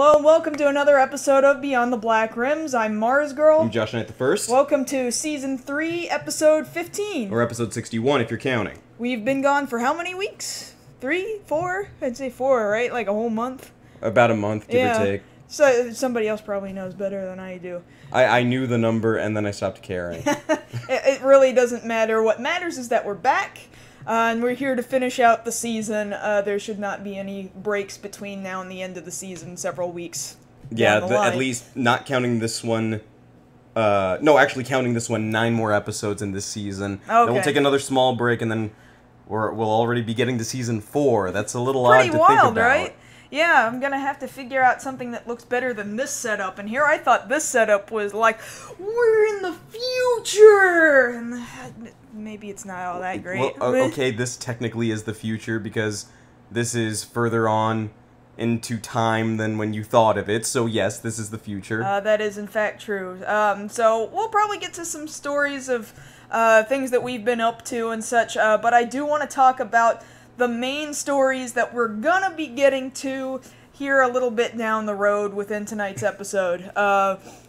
Hello and welcome to another episode of Beyond the Black Rims. I'm Mars Girl. I'm Josh Knight the First. Welcome to Season 3, Episode 15. Or Episode 61 if you're counting. We've been gone for how many weeks? 3? 4? I'd say 4, right? Like a whole month? About a month, give or take. So somebody else probably knows better than I do. I knew the number and then I stopped caring. It really doesn't matter. What matters is that we're back. And we're here to finish out the season. There should not be any breaks between now and the end of the season, several weeks. Yeah, at least not counting this one. No, actually counting this one, 9 more episodes in this season. Okay. Then we'll take another small break and then we'll already be getting to Season 4. That's a little Pretty odd to wild, think about. right? Yeah, I'm gonna have to figure out something that looks better than this setup. And here I thought this setup was like, we're in the future! And maybe it's not all that great. Well, okay, this technically is the future because this is further on into time than when you thought of it. So yes, this is the future. That is in fact true. So we'll probably get to some stories of things that we've been up to and such. But I do want to talk about the main stories that we're gonna be getting to here a little bit down the road within tonight's episode.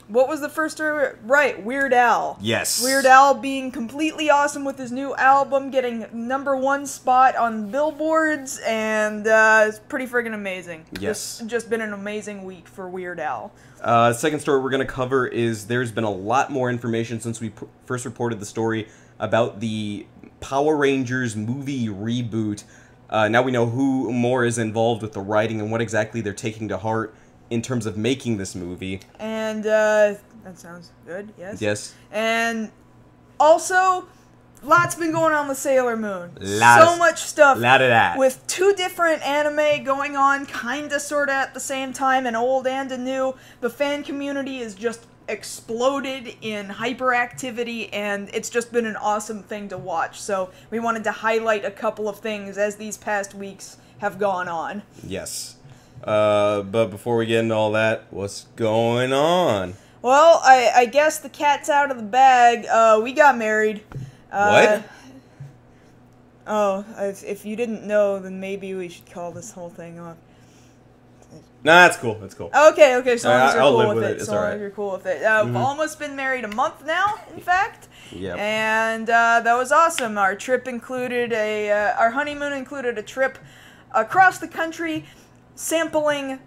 What was the first story? Right, Weird Al. Yes. Weird Al being completely awesome with his new album, getting #1 spot on billboards, and it's pretty friggin' amazing. Yes. Just been an amazing week for Weird Al. Second story we're going to cover is there's been a lot more information since we first reported the story about the Power Rangers movie reboot. Now we know who more is involved with the writing and what exactly they're taking to heart in terms of making this movie. And, that sounds good, yes? Yes. And, also, lots been going on with Sailor Moon. So much stuff. Lot of that. With 2 different anime going on, kinda, sorta, at the same time, an old and a new. The fan community is just exploded in hyperactivity, and it's just been an awesome thing to watch. So, we wanted to highlight a couple of things as these past weeks have gone on. Yes. But before we get into all that, what's going on? Well, I guess the cat's out of the bag. We got married. What? Oh, if you didn't know, then maybe we should call this whole thing off. Nah, that's cool. That's cool. Okay, so long as you're I'll cool live with with it. it. It's So long alright. as you're cool with it. We've almost been married a month now, in fact. Yep. And that was awesome. Our trip included our honeymoon included a trip across the country, sampling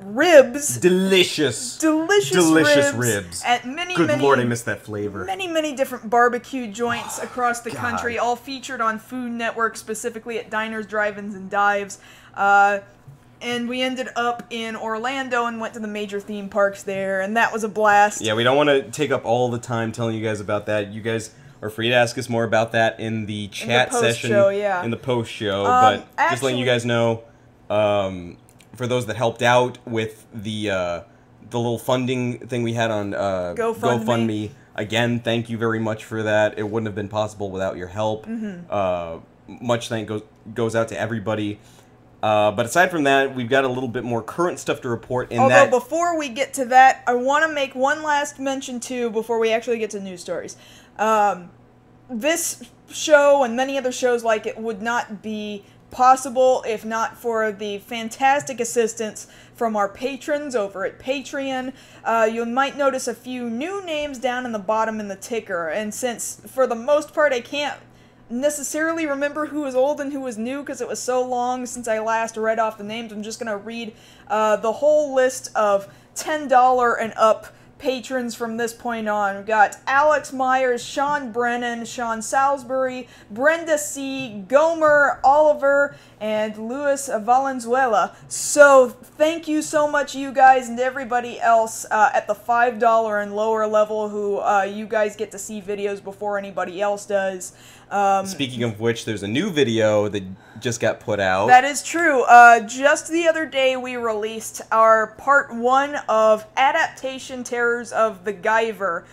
ribs. Delicious ribs. At many, Good many, Lord, I miss that flavor. many different barbecue joints across the God. country, all featured on Food Network, specifically at diners, drive-ins, and dives. And we ended up in Orlando and went to the major theme parks there, and that was a blast. Yeah, we don't want to take up all the time telling you guys about that. You guys are free to ask us more about that in the chat session. post-show, yeah. In the post-show, but just letting you actually- guys know, for those that helped out with the little funding thing we had on GoFundMe, again, thank you very much for that. It wouldn't have been possible without your help. Much thank goes out to everybody. But aside from that, we've got a little bit more current stuff to report. Although before we get to that, I want to make one last mention too before we actually get to news stories. This show and many other shows like it would not be possible if not for the fantastic assistance from our patrons over at Patreon. You might notice a few new names down in the bottom in the ticker, and since for the most part I can't necessarily remember who was old and who was new because it was so long since I last read off the names, I'm just going to read the whole list of $10 and up patrons from this point on. We've got Alex Myers, Sean Brennan, Sean Salisbury, Brenda C., Gomer, Oliver, and Luis Valenzuela. So thank you so much, you guys, and everybody else at the $5 and lower level who you guys get to see videos before anybody else does. Speaking of which, there's a new video that just got put out. That is true. Just the other day, we released our part 1 of Adaptation Terrors of the Guyver.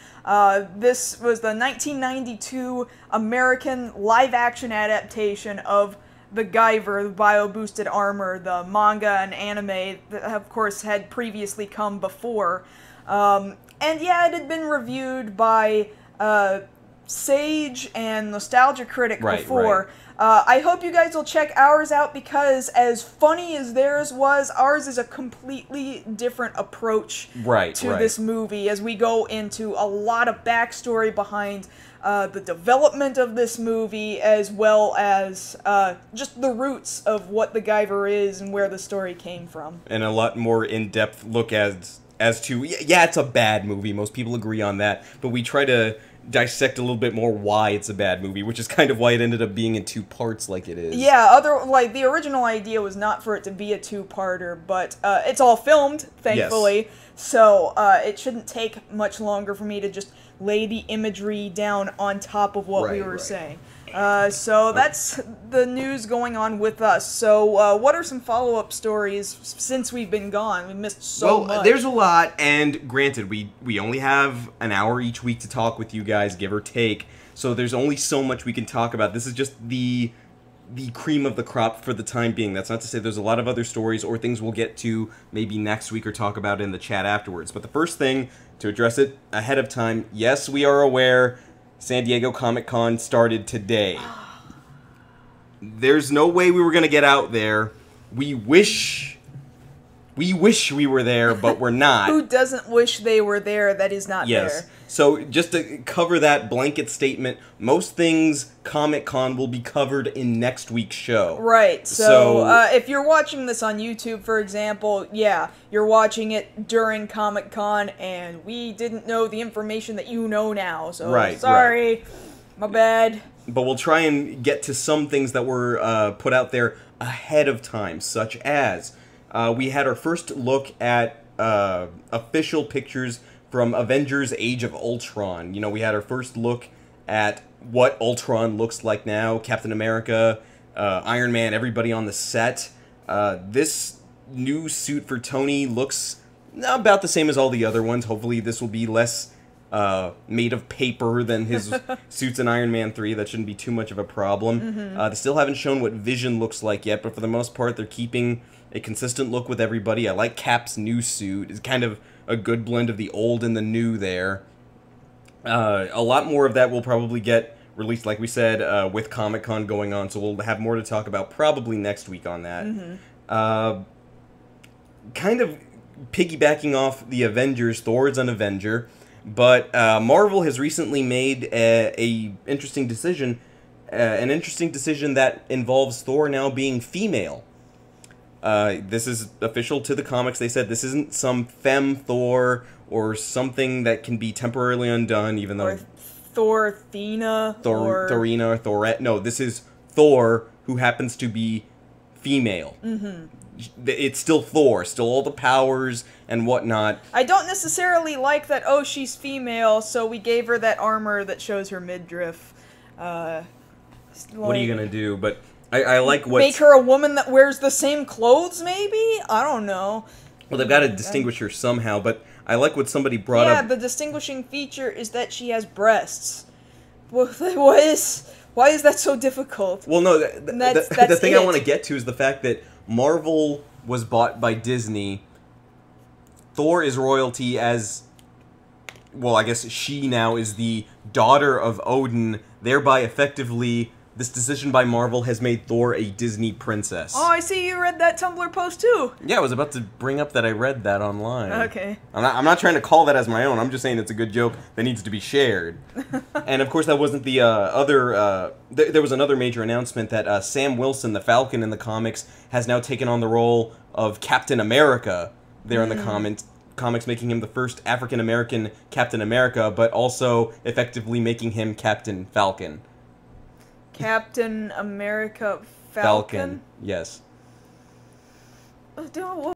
This was the 1992 American live-action adaptation of the Guyver, the Bio-Boosted Armor, the manga and anime that, of course, had previously come before. And yeah, it had been reviewed by sage and nostalgia critic before. Right. I hope you guys will check ours out, because as funny as theirs was, ours is a completely different approach to this movie, as we go into a lot of backstory behind the development of this movie, as well as just the roots of what the Guyver is and where the story came from. And a lot more in-depth look as to, yeah, it's a bad movie, most people agree on that, but we try to dissect a little bit more why it's a bad movie, which is kind of why it ended up being in 2 parts like it is. Yeah, the original idea was not for it to be a 2-parter, but it's all filmed, thankfully, so it shouldn't take much longer for me to just lay the imagery down on top of what we were saying. So that's the news going on with us. So what are some follow-up stories since we've been gone? We missed so much. Well, there's a lot, and granted, we only have an hour each week to talk with you guys, give or take, so there's only so much we can talk about. This is just the cream of the crop for the time being. That's not to say there's a lot of other stories or things we'll get to maybe next week or talk about in the chat afterwards. But the first thing, to address it ahead of time, yes, we are aware San Diego Comic-Con started today. There's no way we were going to get out there. We wish we were there, but we're not. Who doesn't wish they were there that is not there? So just to cover that blanket statement, most things Comic-Con will be covered in next week's show. Right. So if you're watching this on YouTube, for example, yeah, you're watching it during Comic-Con, and we didn't know the information that you know now. So sorry, my bad. But we'll try and get to some things that were put out there ahead of time, such as we had our first look at official pictures from Avengers Age of Ultron. You know, we had our first look at what Ultron looks like now. Captain America, Iron Man, everybody on the set. This new suit for Tony looks about the same as all the other ones. Hopefully this will be less made of paper than his suits in Iron Man 3. That shouldn't be too much of a problem. They still haven't shown what Vision looks like yet, but for the most part they're keeping a consistent look with everybody. I like Cap's new suit. It's kind of a good blend of the old and the new there. A lot more of that will probably get released, like we said, with Comic-Con going on, so we'll have more to talk about probably next week on that. Kind of piggybacking off the Avengers, Thor's an Avenger, but Marvel has recently made an interesting decision that involves Thor now being female. This is official to the comics. They said this isn't some femme Thor or something that can be temporarily undone, even though... Thorina. Thorina or Thorette. No, this is Thor, who happens to be female. It's still Thor, still all the powers and whatnot. I don't necessarily like that, oh, she's female, so we gave her that armor that shows her midriff. What are you gonna do? But... I like what... Make her a woman that wears the same clothes, maybe? I don't know. Well, they've got to distinguish her somehow, but I like what somebody brought up. Yeah, the distinguishing feature is that she has breasts. Why is that so difficult? Well, no, the thing I want to get to is the fact that Marvel was bought by Disney. Thor is royalty as... Well, I guess she now is the daughter of Odin, thereby effectively... This decision by Marvel has made Thor a Disney princess. Oh, I see you read that Tumblr post too. Yeah, I was about to bring up that I read that online. Okay. I'm not trying to call that as my own. I'm just saying it's a good joke that needs to be shared. And of course, that wasn't the other... there was another major announcement that Sam Wilson, the Falcon in the comics, has now taken on the role of Captain America there in the comics, making him the first African-American Captain America, but also effectively making him Captain Falcon. Captain America Falcon? Yes. We'll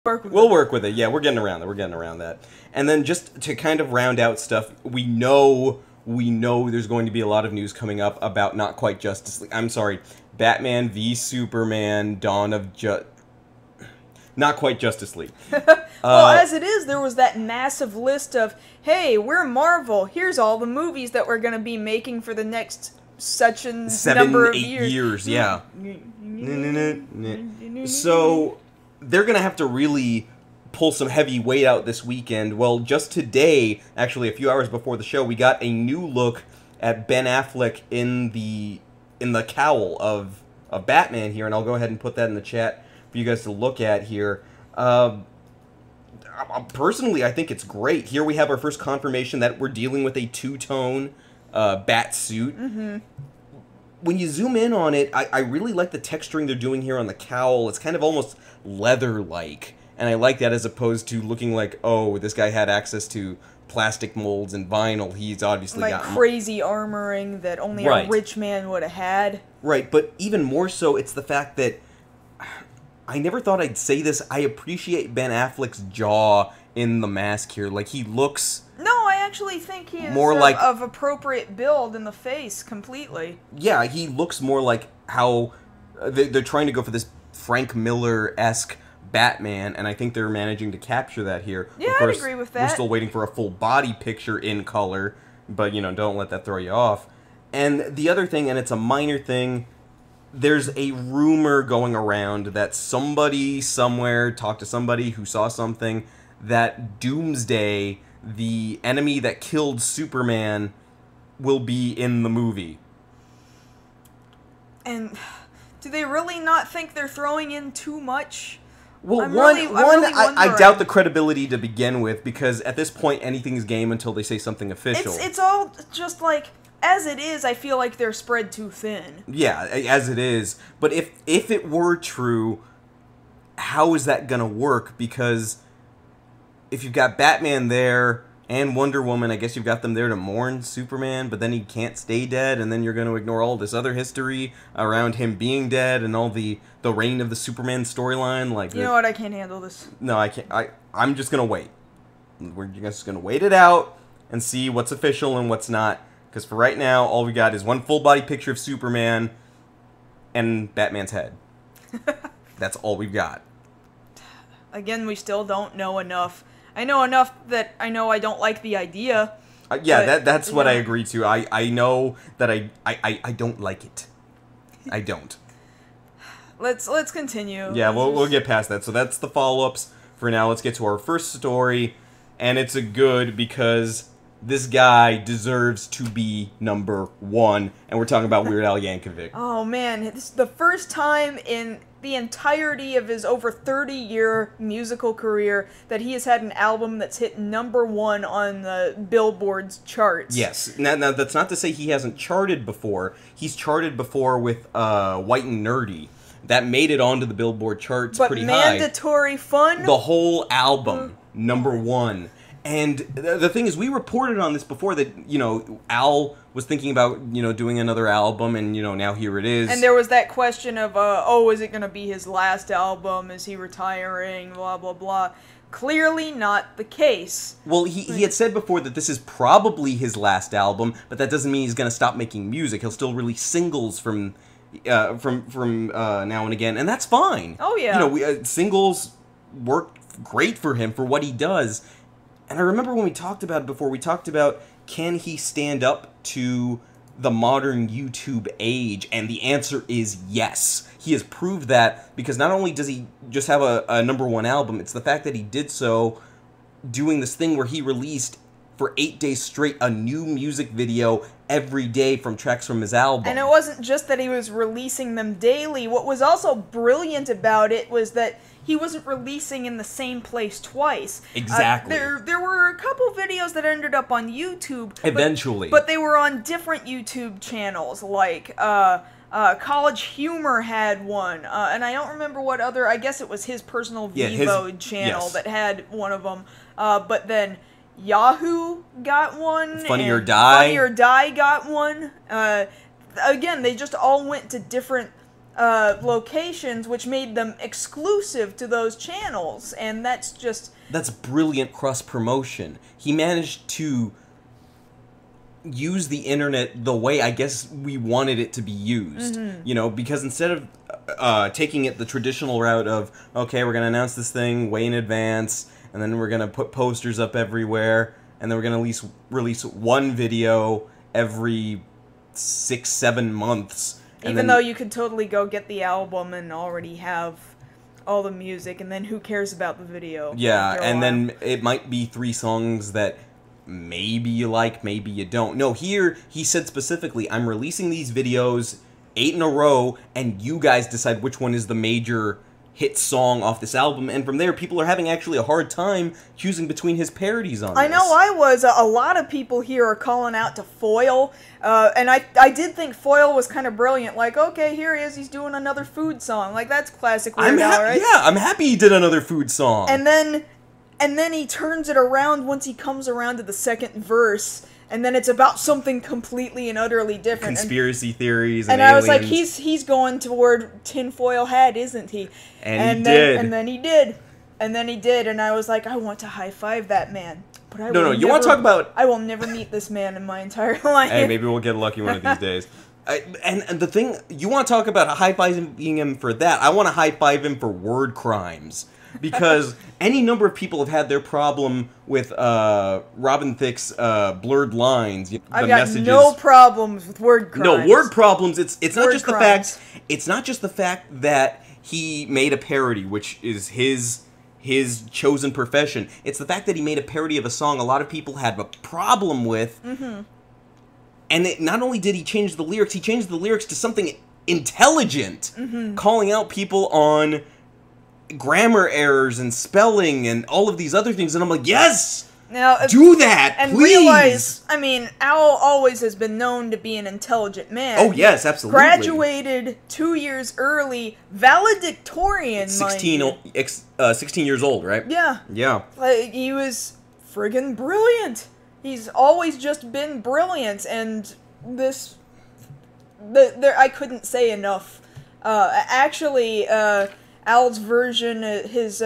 work with it. Yeah, we're getting around that. And then just to kind of round out stuff, we know there's going to be a lot of news coming up about not quite Justice League. I'm sorry, Batman v Superman: Dawn of Not quite Justice League. Well, as it is, there was that massive list of, hey, we're Marvel, here's all the movies that we're going to be making for the next such and number of years. 7-8 years, yeah. So, they're going to have to really pull some heavy weight out this weekend. Well, just today, actually a few hours before the show, we got a new look at Ben Affleck in the cowl of Batman here, and I'll go ahead and put that in the chat for you guys to look at here. Personally, I think it's great. Here we have our first confirmation that we're dealing with a two-tone bat suit. Mm-hmm. When you zoom in on it, I really like the texturing they're doing here on the cowl. It's kind of almost leather-like, and I like that as opposed to looking like, oh, this guy had access to plastic molds and vinyl. He's obviously like got crazy armoring that only a rich man would have had. Right, but even more so, it's the fact that I never thought I'd say this. I appreciate Ben Affleck's jaw in the mask here. Like, he looks... No, I actually think he is more like of appropriate build in the face completely. Yeah, he looks more like how they're trying to go for this Frank Miller-esque Batman, and I think they're managing to capture that here. Yeah, of course, I'd agree with that. We're still waiting for a full body picture in color, but, you know, don't let that throw you off. And the other thing, and it's a minor thing, there's a rumor going around that somebody somewhere talked to somebody who saw something that Doomsday, the enemy that killed Superman, will be in the movie. And do they really not think they're throwing in too much? Well, I doubt the credibility to begin with, because at this point anything's game until they say something official. It's all just like, as it is, I feel like they're spread too thin. Yeah, as it is. But if it were true, how is that gonna work? Because if you've got Batman there and Wonder Woman, I guess you've got them there to mourn Superman, but then he can't stay dead, and then you're going to ignore all this other history around him being dead and all the reign of the Superman storyline. Like, you know what? I can't handle this. No, I can't. I'm just going to wait. We're just going to wait it out and see what's official and what's not. Because for right now, all we got is one full body picture of Superman and Batman's head. That's all we've got. Again, we still don't know enough. I know enough that I know I don't like the idea. Yeah, that's what I agree to. I know that I don't like it. I don't. Let's continue. Yeah, we'll get past that. So that's the follow-ups for now. Let's get to our first story, and it's a good because this guy deserves to be #1, and we're talking about Weird Al Yankovic. Oh man, this is the first time in the entirety of his over 30-year musical career that he has had an album that's hit #1 on the Billboard's charts. Yes. Now that's not to say he hasn't charted before. He's charted before with White and Nerdy. That made it onto the Billboard charts pretty high. But Mandatory Fun? The whole album, #1. And the thing is, we reported on this before that, you know, Al was thinking about, you know, doing another album, and, you know, now here it is. And there was that question of, oh, is it going to be his last album? Is he retiring? Blah, blah, blah. Clearly not the case. Well, he had said before that this is probably his last album, but that doesn't mean he's going to stop making music. He'll still release singles from now and again, and that's fine. Oh, yeah. You know, singles work great for him for what he does. And I remember when we talked about it before, we talked about, can he stand up to the modern YouTube age? And the answer is yes. He has proved that, because not only does he just have a #1 album, it's the fact that he did so doing this thing where he released for 8 days straight a new music video every day from tracks from his album. And it wasn't just that he was releasing them daily. What was also brilliant about it was that he wasn't releasing in the same place twice. Exactly. There were a couple videos that ended up on YouTube. Eventually. But they were on different YouTube channels, like College Humor had one, and I don't remember what other, I guess it was his personal Vevo channel that had one of them, but then Yahoo got one. Funny or Die. Funny or Die got one. Again, they just all went to different locations, which made them exclusive to those channels, and that's brilliant cross-promotion. He managed to use the internet the way I guess we wanted it to be used. You know, because instead of taking it the traditional route of, okay, we're going to announce this thing way in advance, and then we're going to put posters up everywhere, and then we're going to release one video every 6-7 months. Even though you could totally go get the album and already have all the music, and then who cares about the video? Yeah, and then it might be 3 songs that maybe you like, maybe you don't. No, here he said specifically, I'm releasing these videos 8 in a row, and you guys decide which one is the major hit song off this album, and from there people are having actually a hard time choosing between his parodies on this. I know I was. A lot of people here are calling out to Foil, and I did think Foil was kind of brilliant. Like, okay, here he is, he's doing another food song. Like, that's classic Weird Al, right? Yeah, I'm happy he did another food song. And then he turns it around once he comes around to the second verse, and then it's about something completely and utterly different. Conspiracy theories and I aliens. was like, he's going toward tinfoil hat, isn't he? And he did. And then he did. And then he did, and I was like, I want to high-five that man. But you want to talk about... I will never meet this man in my entire life. Hey, maybe we'll get lucky one of these days. And the thing, you want to talk about high-fiving him for that, I want to high-five him for word crimes. Because any number of people have had their problem with Robin Thicke's blurred lines. I've got no problems with word crimes. No, word problems. It's not just the fact. It's not just the fact that he made a parody, which is his chosen profession. It's the fact that he made a parody of a song a lot of people had a problem with. Mm-hmm. And not only did he change the lyrics, he changed the lyrics to something intelligent, calling out people on grammar errors and spelling and all of these other things, and I'm like, yes! Now, do that, and please! Realize, I mean, Al always has been known to be an intelligent man. Oh, yes, absolutely. Graduated 2 years early, valedictorian, 16 years old, right? Yeah. Yeah. He was friggin' brilliant. He's always just been brilliant, and I couldn't say enough. Actually, Al's version, his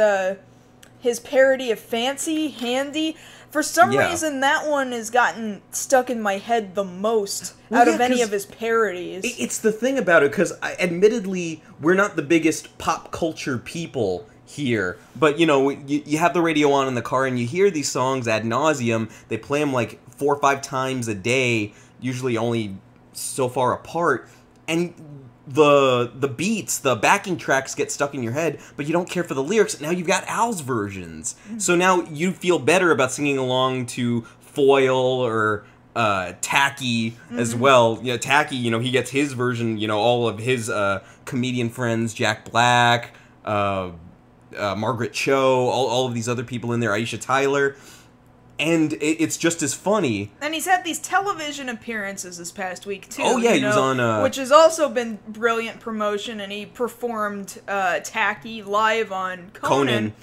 parody of Fancy, Handy, for some reason that one has gotten stuck in my head the most out of any of his parodies. It's the thing about it, because admittedly, we're not the biggest pop culture people here, but you have the radio on in the car and you hear these songs ad nauseum. They play them like 4 or 5 times a day, usually only so far apart, and the beats, the backing tracks get stuck in your head, but you don't care for the lyrics. Now you've got Al's versions. So now you feel better about singing along to Foil or Tacky as well. Tacky, he gets his version, all of his comedian friends, Jack Black, Margaret Cho, all of these other people in there, Aisha Tyler. And it's just as funny. And he's had these television appearances this past week, too. Oh, yeah, he was on... which has also been brilliant promotion, and he performed Tacky live on Conan.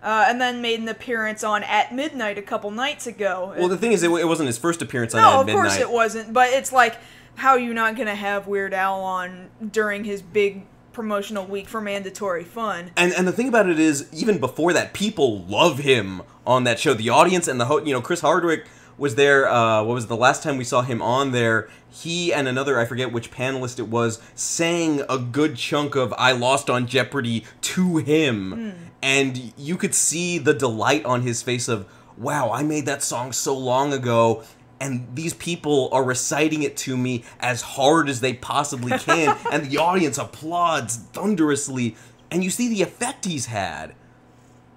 And then made an appearance on At Midnight a couple nights ago. Well, the thing is, it wasn't his first appearance on At Midnight. No, of course it wasn't, but it's like, how are you not going to have Weird Al on during his big promotional week for Mandatory Fun? And the thing about it is, even before that, people love him on that show. The audience and the Chris Hardwick was there. What was the last time we saw him on there? He and another, I forget which panelist it was, sang a good chunk of I Lost on Jeopardy to him. And you could see the delight on his face of, wow, I made that song so long ago, and these people are reciting it to me as hard as they possibly can, and the audience applauds thunderously, and you see the effect he's had.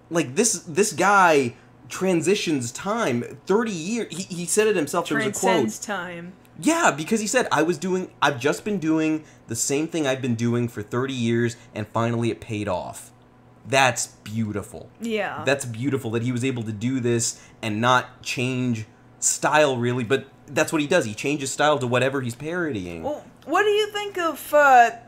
Like, this guy transitions time. 30 years, he said it himself, there was a quote. Transcends time. Yeah, because he said, I've just been doing the same thing I've been doing for 30 years, and finally it paid off. That's beautiful. Yeah. That's beautiful that he was able to do this and not change style, really, but that's what he does. He changes style to whatever he's parodying. Well, what do you think of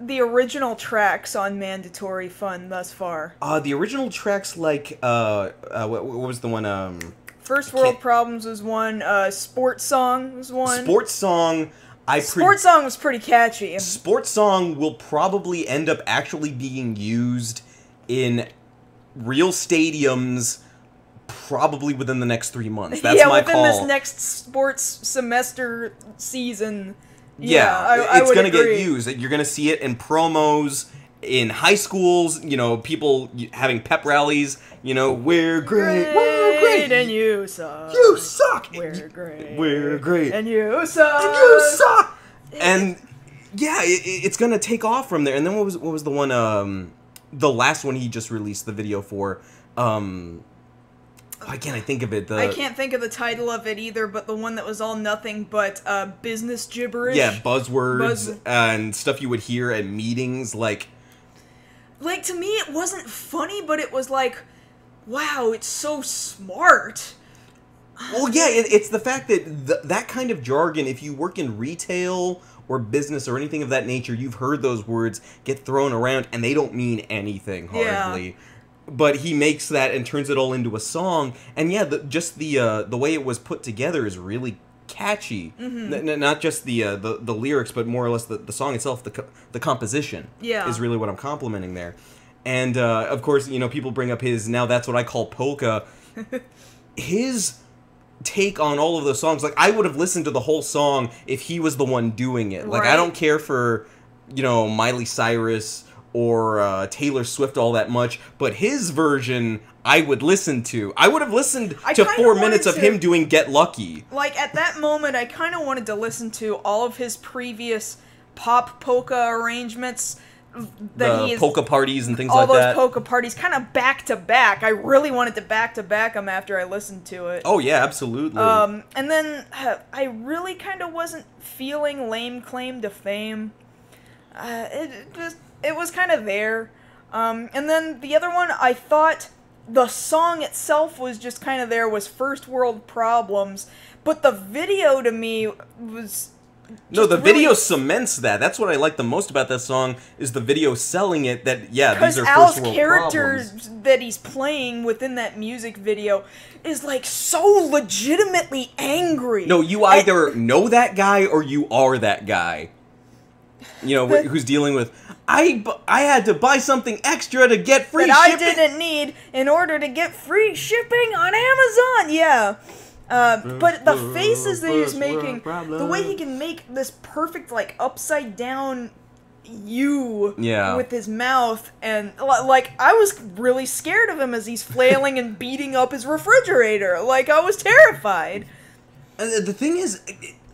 the original tracks on Mandatory Fun thus far? The original tracks, like, what was the one, First World Problems was one, Sports Song was one. Sports Song... Sports Song was pretty catchy. Sports Song will probably end up actually being used in real stadiums probably within the next 3 months. That's my call. Yeah, within this next sports semester season. Yeah, I it's going to get used. You're going to see it in promos, in high schools, people having pep rallies, we're great, we're great, and you suck. You suck. We're great. We're great. And you suck. And you suck. And yeah, it's going to take off from there. And then what was the one, the last one he just released the video for. Why can't I think of it? I can't think of the title of it either, but the one that was all nothing but business gibberish. Yeah, buzzwords and stuff you would hear at meetings, like... Like, to me, it wasn't funny, but it was like, wow, it's so smart. Well, yeah, it's the fact that that kind of jargon, if you work in retail or business or anything of that nature, you've heard those words get thrown around, and they don't mean anything, hardly. Yeah. But he makes that and turns it all into a song, and yeah, just the way it was put together is really catchy. Mm-hmm. Not just the lyrics, but more or less the song itself, the composition is really what I'm complimenting there. And of course, you know, people bring up his "Now That's What I Call Polka." His take on all of those songs, like, I would have listened to the whole song if he was the one doing it. Like, I don't care for, you know, Miley Cyrus or Taylor Swift all that much, but his version I would listen to. I would have listened to 4 minutes of him doing Get Lucky. Like, at that moment, I kind of wanted to listen to all of his previous pop polka arrangements. The polka parties and things like that. All those polka parties, kind of back to back. I really wanted to back them after I listened to it. Oh yeah, absolutely. And then I really kind of wasn't feeling Lame Claim to Fame. It was kind of there. And then the other one, I thought the song itself was just kind of there, was First World Problems, but the video to me was... No, the video cements that. That's what I like the most about that song, is the video selling it that, yeah, these are first world problems. Because Al's character that he's playing within that music video is, like, so legitimately angry. No, you either know that guy or you are that guy. You know, who's dealing with, I had to buy something extra to get free shipping. That I didn't need in order to get free shipping on Amazon, yeah. But the faces that he's making, the way he can make this perfect, like, upside down U with his mouth, and, like, I was really scared of him as he's flailing and beating up his refrigerator. Like, I was terrified. The thing is,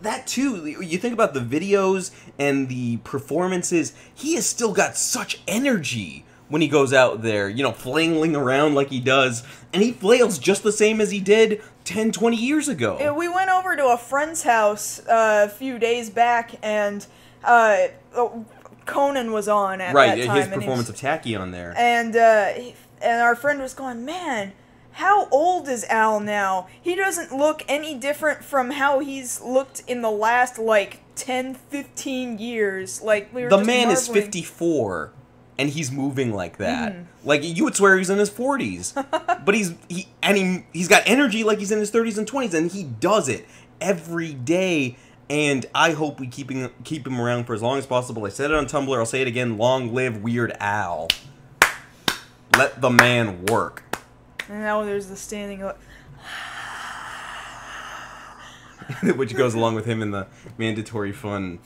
that too, you think about the videos and the performances, he has still got such energy when he goes out there, you know, flailing around like he does, and he flails just the same as he did 10, 20 years ago. Yeah, we went over to a friend's house a few days back, and Conan was on at that time. Right, his performance of Tachyon there. And our friend was going, man, how old is Al now? He doesn't look any different from how he's looked in the last, like, 10, 15 years. Like, we were The man is 54. And he's moving like that. Like, you would swear he's in his 40s. But he's got energy like he's in his 30s and 20s, and he does it every day. And I hope we keep him around for as long as possible. I said it on Tumblr, I'll say it again, long live Weird Al. Let the man work. And now there's the standing up. Which goes along with him in the mandatory fun.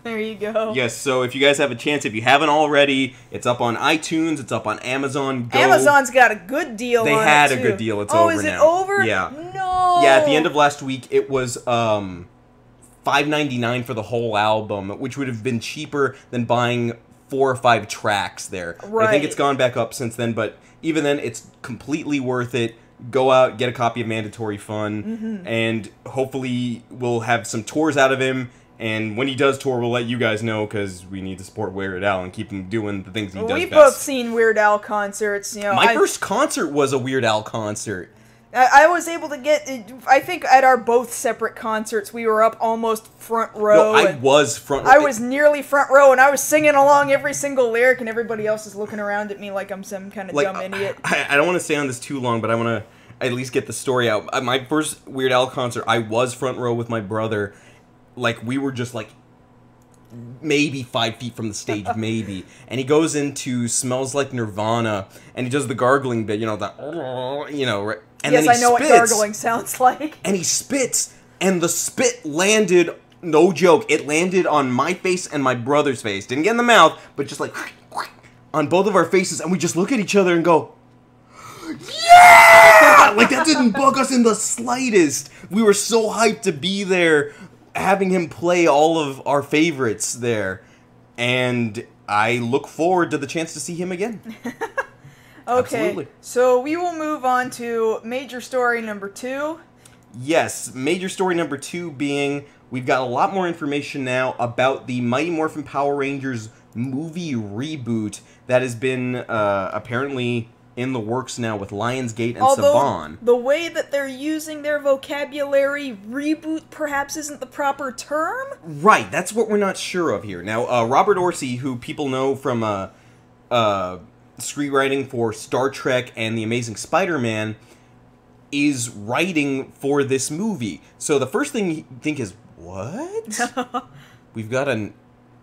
There you go. Yes, so if you guys have a chance, if you haven't already, it's up on iTunes, it's up on Amazon Go. Amazon's got a good deal on it, They had a good deal, it's over now. Oh, is it over? Yeah. No! Yeah, at the end of last week, it was $5.99 for the whole album, which would have been cheaper than buying 4 or 5 tracks there. Right. I think it's gone back up since then, but even then, it's completely worth it. Go out, get a copy of Mandatory Fun, and hopefully we'll have some tours out of him. And when he does tour, we'll let you guys know, because we need to support Weird Al and keep him doing the things he does best. We've both seen Weird Al concerts. You know, My first concert was a Weird Al concert. I was able to get, I think at our both separate concerts, we were up almost front row. No, I was front row. I was nearly front row, and I was singing along every single lyric, and everybody else is looking around at me like I'm some kind of dumb idiot. I don't want to stay on this too long, but I want to at least get the story out. My first Weird Al concert, I was front row with my brother. Like, we were just, like, maybe 5 feet from the stage, maybe. And he goes into Smells Like Nirvana, and he does the gargling bit, you know, right? And yes, then I know what gargling sounds like. And he spits, and the spit landed, no joke, it landed on my face and my brother's face. Didn't get in the mouth, but just, like, on both of our faces, and we just look at each other and go, yeah! Like, that didn't bug us in the slightest. We were so hyped to be there, having him play all of our favorites there. And I look forward to the chance to see him again. Okay, Absolutely. So we will move on to major story number 2. Yes, major story number 2 being we've got a lot more information now about the Mighty Morphin Power Rangers movie reboot that has been apparently in the works now with Lionsgate and Saban. The way that they're using their vocabulary, reboot perhaps isn't the proper term? Right, that's what we're not sure of here. Now, Robert Orci, who people know from screenwriting for Star Trek and The Amazing Spider-Man, is writing for this movie. So the first thing you think is, what? We've got an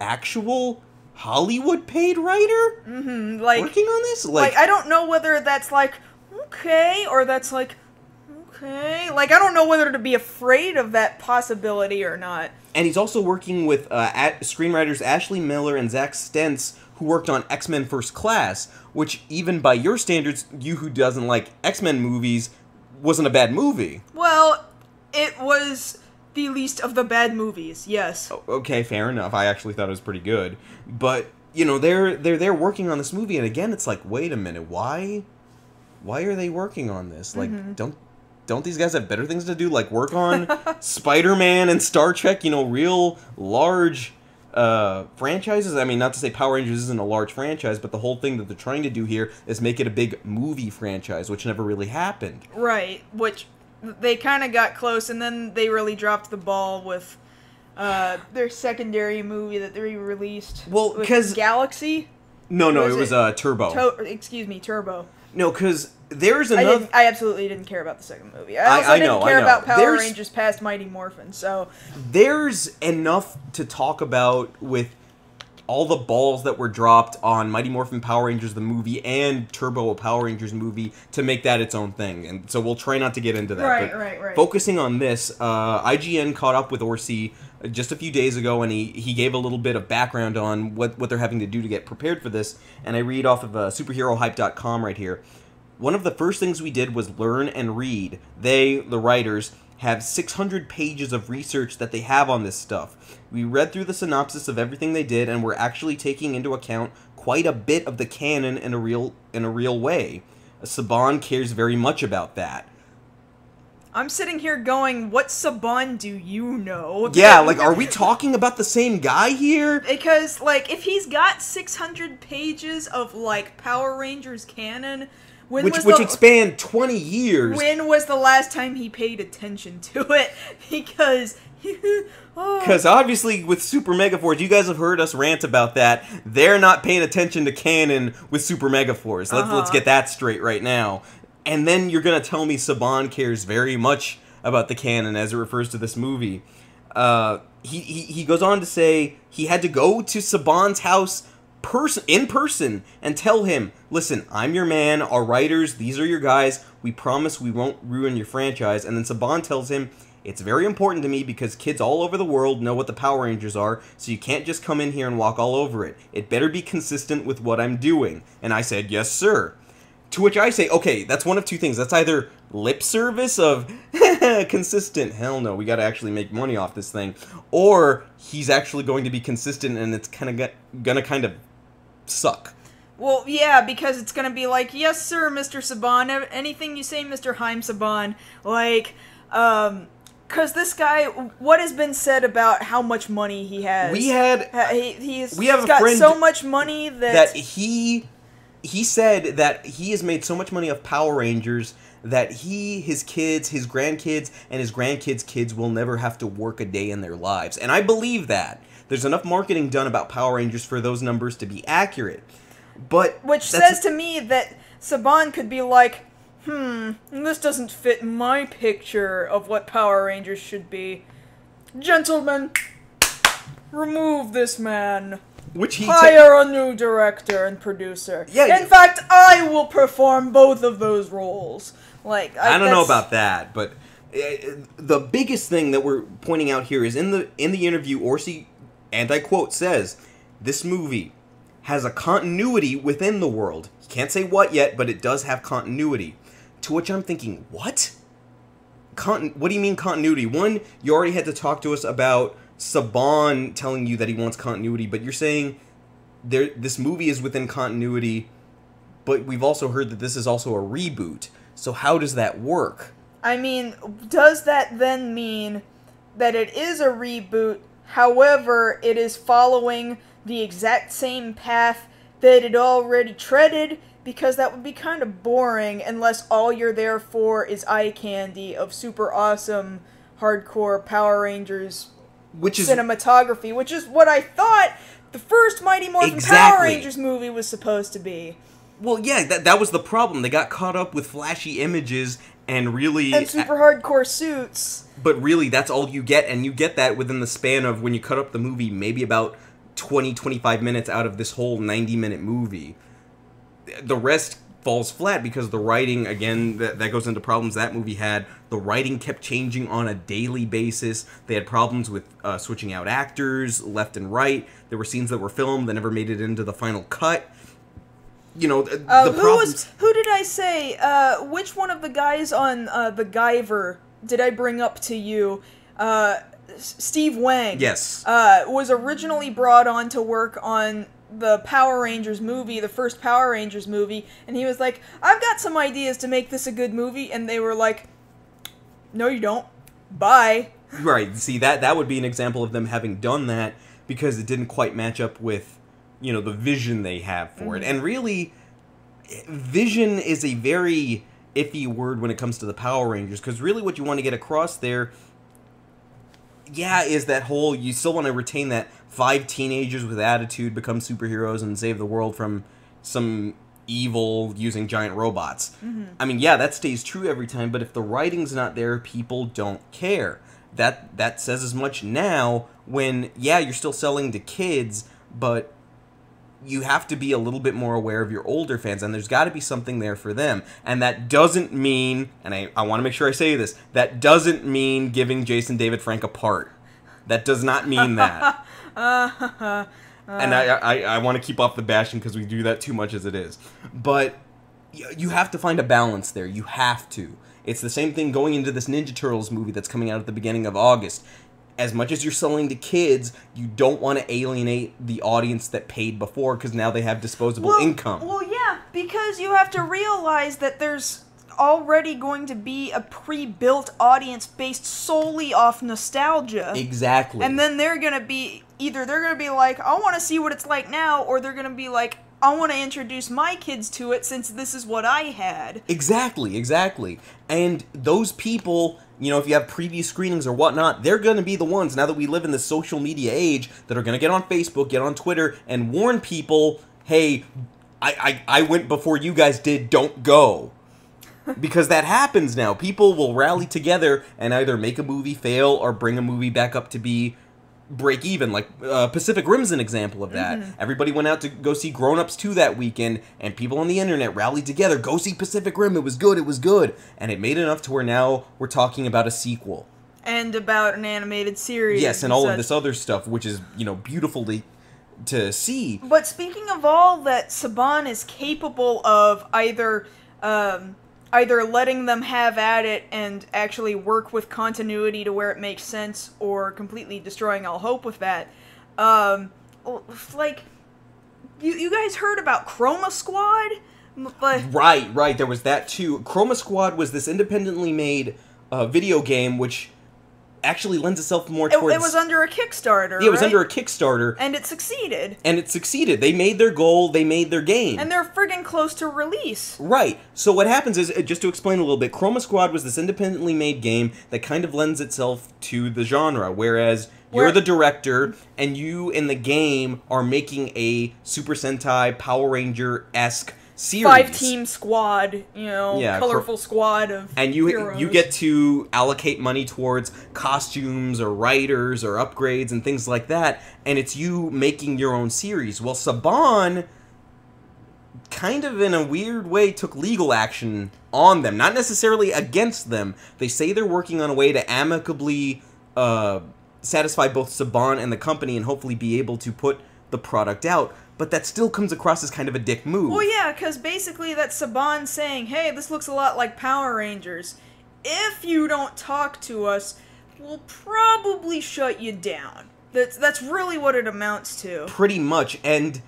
actual Hollywood-paid writer working on this? Like, I don't know whether that's like, okay, or that's like, okay. Like, I don't know whether to be afraid of that possibility or not. And he's also working with screenwriters Ashley Miller and Zach Stentz, who worked on X-Men First Class, which, even by your standards, you who doesn't like X-Men movies, wasn't a bad movie. Well, it was the least of the bad movies, yes. Okay, fair enough. I actually thought it was pretty good. But, you know, they're working on this movie, and again, it's like, wait a minute, why are they working on this? Like, don't these guys have better things to do? Like, work on Spider-Man and Star Trek, you know, real large franchises? I mean, not to say Power Rangers isn't a large franchise, but the whole thing that they're trying to do here is make it a big movie franchise, which never really happened. Right, which they kind of got close, and then they really dropped the ball with their secondary movie that they released. Well, because Galaxy? No, it was Turbo. Excuse me, Turbo. No, because there's another... I absolutely didn't care about the second movie. I also didn't care about Power Rangers past Mighty Morphin, so... There's enough to talk about with all the balls that were dropped on Mighty Morphin Power Rangers the movie and Turbo Power Rangers movie to make that its own thing. And so we'll try not to get into that. Right. Focusing on this, IGN caught up with Orci just a few days ago, and he gave a little bit of background on what they're having to do to get prepared for this. And I read off of superherohype.com right here. One of the first things we did was learn and read. They, the writers, have 600 pages of research that they have on this stuff. We read through the synopsis of everything they did, and we're actually taking into account quite a bit of the canon in a real way. Saban cares very much about that. I'm sitting here going, what Saban do you know? Yeah, like, are we talking about the same guy here? Because, like, if he's got 600 pages of, like, Power Rangers canon... Which expand 20 years. When was the last time he paid attention to it? Because... Because obviously with Super Megaforce, you guys have heard us rant about that. They're not paying attention to canon with Super Megaforce. Let's get that straight right now. And then you're going to tell me Saban cares very much about the canon as it refers to this movie. He goes on to say he had to go to Saban's house in person and tell him, listen, I'm your man, our writers, these are your guys, we promise we won't ruin your franchise. And then Saban tells him, it's very important to me because kids all over the world know what the Power Rangers are, so you can't just come in here and walk all over it. It better be consistent with what I'm doing. And I said, yes, sir. To which I say, okay, that's one of two things. That's either lip service of consistent, hell no, we gotta actually make money off this thing, or he's actually going to be consistent and it's gonna kind of suck. Well, yeah, because it's gonna be like, yes, sir, Mr. Saban, anything you say, Mr. Haim Saban, like, because this guy, what has been said about how much money he has? He's got so much money that he said that he has made so much money off Power Rangers that his kids, his grandkids, and his grandkids' kids will never have to work a day in their lives. And I believe that. There's enough marketing done about Power Rangers for those numbers to be accurate. Which says to me that Saban could be like, this doesn't fit my picture of what Power Rangers should be. Gentlemen, remove this man. Hire a new director and producer. Yeah, in fact, I will perform both of those roles. Like, I don't know about that, but the biggest thing that we're pointing out here is in the interview, Orci, and I quote, says, this movie has a continuity within the world. He can't say what yet, but it does have continuity. To which I'm thinking, what? What do you mean continuity? One, you already had to talk to us about Saban telling you that he wants continuity, but you're saying this movie is within continuity, but we've also heard that this is also a reboot. So how does that work? I mean, does that then mean that it is a reboot, however, it is following the exact same path that it already treaded? Because that would be kind of boring unless all you're there for is eye candy of super awesome, hardcore Power Rangers cinematography, which is what I thought the first Mighty Morphin Power Rangers movie was supposed to be. Well, yeah, that was the problem. They got caught up with flashy images and really... And super hardcore suits. But really, that's all you get, and you get that within the span of, when you cut up the movie, maybe about 20-25 minutes out of this whole 90-minute movie. The rest falls flat because the writing, again, that goes into problems that movie had. The writing kept changing on a daily basis. They had problems with switching out actors left and right. There were scenes that were filmed that never made it into the final cut. You know, the problems... Who did I say? Which one of the guys on the Guyver did I bring up to you? Steve Wang. Yes. Was originally brought on to work on the Power Rangers movie, the first Power Rangers movie, and he was like, I've got some ideas to make this a good movie, and they were like, no you don't. Bye. Right, see, that would be an example of them having done that because it didn't quite match up with, you know, the vision they have for it. And really, vision is a very iffy word when it comes to the Power Rangers, because really what you want to get across there, yeah, is that whole, you still want to retain that 5 teenagers with attitude become superheroes and save the world from some evil using giant robots. I mean, yeah, that stays true every time, but if the writing's not there, people don't care. That says as much now when, yeah, you're still selling to kids, but you have to be a little bit more aware of your older fans, and there's got to be something there for them. And that doesn't mean, and I want to make sure I say this, that doesn't mean giving Jason David Frank a part. That does not mean that. And I want to keep off the bashing because we do that too much as it is. But you have to find a balance there. You have to. It's the same thing going into this Ninja Turtles movie that's coming out at the beginning of August. As much as you're selling to kids, you don't want to alienate the audience that paid before because now they have disposable income. Well, yeah, because you have to realize that there's already going to be a pre-built audience based solely off nostalgia. Exactly. And then they're going to be, either they're going to be like, I want to see what it's like now, or they're going to be like, I want to introduce my kids to it since this is what I had. Exactly, exactly. And those people, you know, if you have preview screenings or whatnot, they're going to be the ones, now that we live in this social media age, that are going to get on Facebook, get on Twitter, and warn people, hey, I went before you guys did, don't go. Because that happens now. People will rally together and either make a movie fail or bring a movie back up to be break even. Like Pacific Rim's an example of that. Everybody went out to go see Grown Ups 2 that weekend, and people on the internet rallied together, go see Pacific Rim, it was good, it was good. And it made enough to where now we're talking about a sequel. And about an animated series. Yes, and all of this other stuff, which is, you know, beautiful to see. But speaking of all that Saban is capable of, either letting them have at it and actually work with continuity to where it makes sense, or completely destroying all hope with that. Like, you guys heard about Chroma Squad? Right, there was that too. Chroma Squad was this independently made video game, which actually lends itself more towards... It was under a Kickstarter, Yeah, it was under a Kickstarter. And it succeeded. They made their goal, they made their game. And they're friggin' close to release. Right. So what happens is, just to explain a little bit, Chroma Squad was this independently made game that kind of lends itself to the genre, whereas you're the director, and you in the game are making a Super Sentai Power Ranger-esque series. 5-team squad, you know, colorful squad of and heroes. You get to allocate money towards costumes or writers or upgrades and things like that, and it's you making your own series. Well, Saban kind of in a weird way took legal action on them, not necessarily against them. They say they're working on a way to amicably satisfy both Saban and the company and hopefully be able to put the product out. But that still comes across as kind of a dick move. Well, yeah, because basically that's Saban saying, hey, this looks a lot like Power Rangers. If you don't talk to us, we'll probably shut you down. That's really what it amounts to. Pretty much, and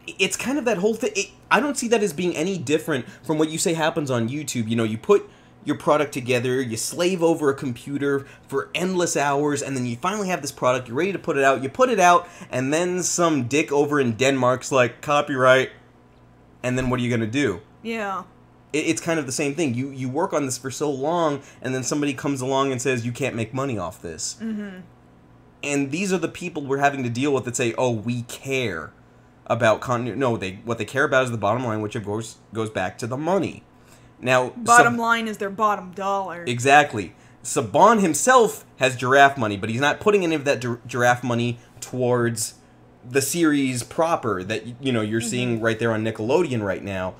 it's kind of that whole thing. I don't see that as being any different from what you say happens on YouTube. You know, you put your product together, you slave over a computer for endless hours, and then you finally have this product, you're ready to put it out, you put it out, and then some dick over in Denmark's like, copyright, and then what are you gonna do? Yeah. It's kind of the same thing. You work on this for so long, and then somebody comes along and says, you can't make money off this. Mm-hmm. And these are the people we're having to deal with that say, oh, we care about continuity. No, what they care about is the bottom line, which of course goes back to the money. Now, bottom line is their bottom dollar. Exactly. Saban himself has giraffe money, but he's not putting any of that giraffe money towards the series proper that you're seeing right there on Nickelodeon right now.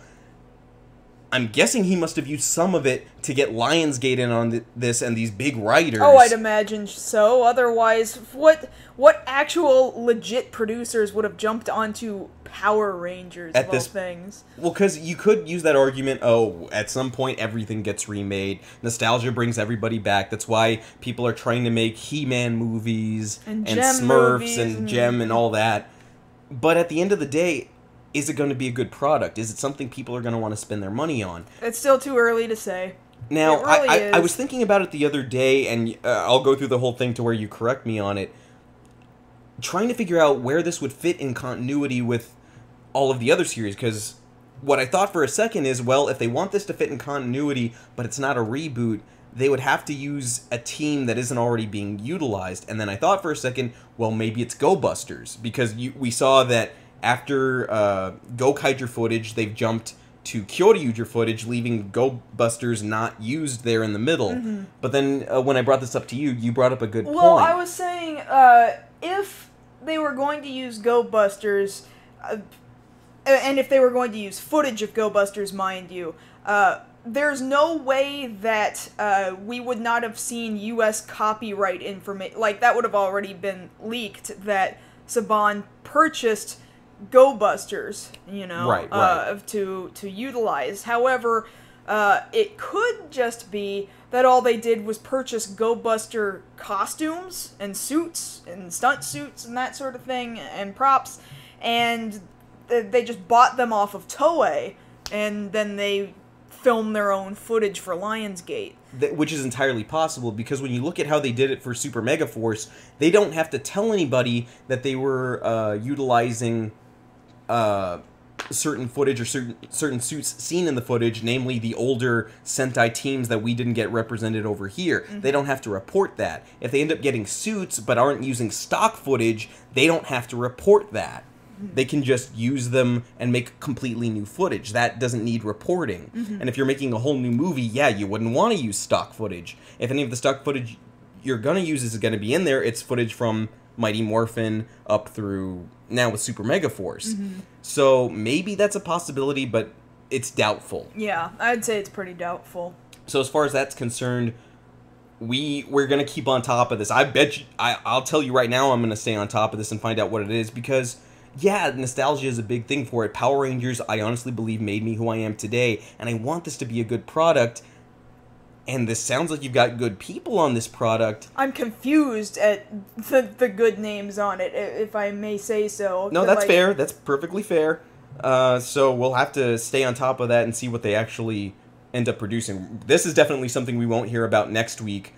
I'm guessing he must have used some of it to get Lionsgate in on this and these big writers. Oh, I'd imagine so. Otherwise, what actual legit producers would have jumped onto Power Rangers of all things? Well, because you could use that argument, at some point everything gets remade. Nostalgia brings everybody back. That's why people are trying to make He-Man movies and Smurfs movies and Gem and all that. But at the end of the day, is it going to be a good product? Is it something people are going to want to spend their money on? It's still too early to say. Now, I was thinking about it the other day, and I'll go through the whole thing to where you correct me on it, trying to figure out where this would fit in continuity with all of the other series, because what I thought for a second is, well, if they want this to fit in continuity, but it's not a reboot, they would have to use a team that isn't already being utilized. And then I thought for a second, well, maybe it's Go Busters, because we saw that after Gokaiger footage, they've jumped to Kyoryuger footage, leaving Go Busters not used there in the middle. Mm-hmm. But then when I brought this up to you, you brought up a good point. Well, I was saying, if they were going to use Go Busters, and if they were going to use footage of Go Busters, mind you, there's no way that we would not have seen U.S. copyright information. Like, that would have already been leaked, that Saban purchased Go Busters, right. To utilize. However, it could just be that all they did was purchase Go Buster costumes and suits and stunt suits and that sort of thing and props, and they just bought them off of Toei, and then they filmed their own footage for Lionsgate. Which is entirely possible, because when you look at how they did it for Super Mega Force, they don't have to tell anybody that they were utilizing certain footage or certain suits seen in the footage, namely the older Sentai teams that we didn't get represented over here. Mm-hmm. They don't have to report that. If they end up getting suits but aren't using stock footage, they don't have to report that. Mm-hmm. They can just use them and make completely new footage. That doesn't need reporting. Mm-hmm. And if you're making a whole new movie, yeah, you wouldn't want to use stock footage. If any of the stock footage you're going to use is going to be in there, it's footage from Mighty Morphin up through now with Super Mega Force. Mm-hmm. So maybe that's a possibility, but it's doubtful. Yeah, I'd say it's pretty doubtful. So as far as that's concerned, we're going to keep on top of this. I bet you, I'll tell you right now, I'm going to stay on top of this and find out what it is, because yeah, nostalgia is a big thing for it. Power Rangers, I honestly believe, made me who I am today, and I want this to be a good product. And this sounds like you've got good people on this product. I'm confused at the good names on it, if I may say so. No, that's fair. That's perfectly fair. So we'll have to stay on top of that and see what they actually end up producing. This is definitely something we won't hear about next week